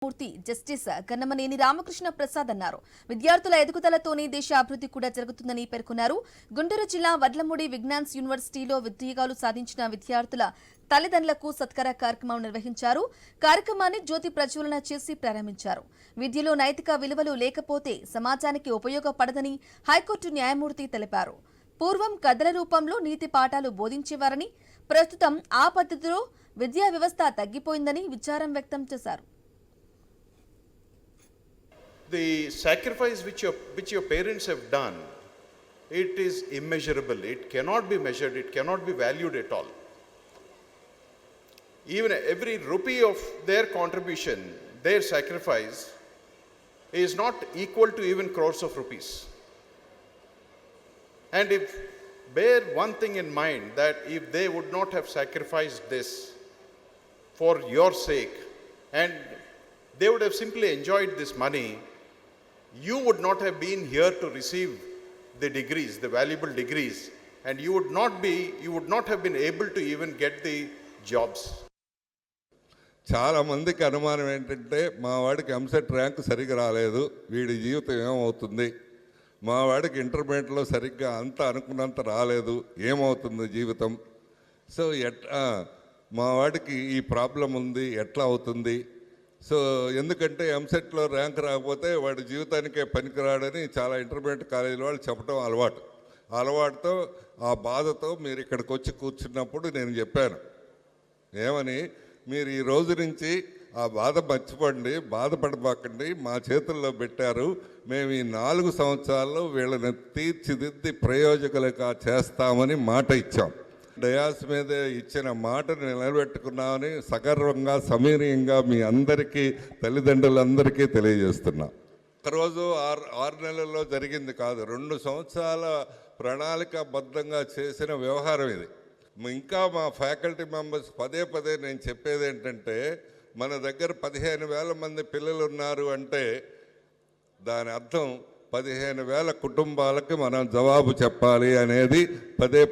మూర్తి justice కన్నమనేని Ramakrishna Prasad అన్నారు. విద్యార్థుల ఎదుగుదలతోనే దేశ అభివృద్ధి కూడా జరుగుతుందని పేర్కొన్నారు. గుంటూరు జిల్లా వడ్లమూడి విజ్ఞాన్స్ యూనివర్సిటీలో విద్యాలు సాధించిన విద్యార్థుల తల్లిదండ్రులకు సత్కార కార్యక్రమం నిర్వహించారు. కార్యక్రమాన్ని జ్యోతి ప్రజ్వలన చేసి ప్రారంభించారు. విద్యలో నైతిక విలువలు లేకపోతే సమాజానికి ఉపయోగపడదని హైకోర్టు న్యాయమూర్తి తెలిపారు. పూర్వం కథల రూపంలో నీతి పాఠాలు బోధించేవారని, ప్రస్తుతం ఆ పద్ధతిలో విద్యా వ్యవస్థ తగ్గిపోయిందని విచారం వ్యక్తం చేశారు. The sacrifice which your parents have done, it is immeasurable. It cannot be measured. It cannot be valued at all. Even every rupee of their contribution, their sacrifice, is not equal to even crores of rupees. And if bear one thing in mind, that if they would not have sacrificed this for your sake, and they would have simply enjoyed this money, you would not have been here to receive the degrees, the valuable degrees, and you would not have been able to even get the jobs. చాలా మందికి అనుమానం ఏంటంటే మా వాడికి EAMCET rank సరిగ్గా రాలేదు, వీడి జీవితం ఏమవుతుంది, మా వాడికి ఇంటర్మీడియట్లో సరిగ్గా అంత అనుకున్నంత రాలేదు, ఏమవుతుంది జీవితం, సో మా వాడికి ఈ ప్రాబ్లం ఉంది, ఎట్లా అవుతుంది, సో ఎందుకంటే ఎంసెట్లో ర్యాంక్ రాకపోతే వాడి జీవితానికే పనికిరాడని చాలా ఇంటర్మీడియట్ కాలేజీల వాళ్ళు చెప్పడం అలవాటుతో ఆ బాధతో మీరు ఇక్కడికి వచ్చి కూర్చున్నప్పుడు నేను చెప్పాను ఏమని, మీరు ఈ రోజు నుంచి ఆ బాధ మర్చిపోండి, బాధపడబాకండి, మా చేతుల్లో పెట్టారు, మేము ఈ 4 సంవత్సరాల్లో వీళ్ళని తీర్చిదిద్ది ప్రయోజకులుగా చేస్తామని మాట ఇచ్చాం. డయాస్ మీద ఇచ్చిన మాటను నిలబెట్టుకున్నామని సగర్వంగా సమీర్యంగా మీ అందరికీ తల్లిదండ్రులందరికీ తెలియజేస్తున్నా. ఒకరోజు 6 నెలల్లో జరిగింది కాదు, 2 సంవత్సరాల ప్రణాళికాబద్ధంగా చేసిన వ్యవహారం ఇది. ఇంకా మా ఫ్యాకల్టీ మెంబర్స్ పదే నేను చెప్పేది ఏంటంటే, మన దగ్గర 15,000 మంది పిల్లలు ఉన్నారు అంటే దాని అర్థం 15,000 కుటుంబాలకి మనం జవాబు చెప్పాలి అనేది పదే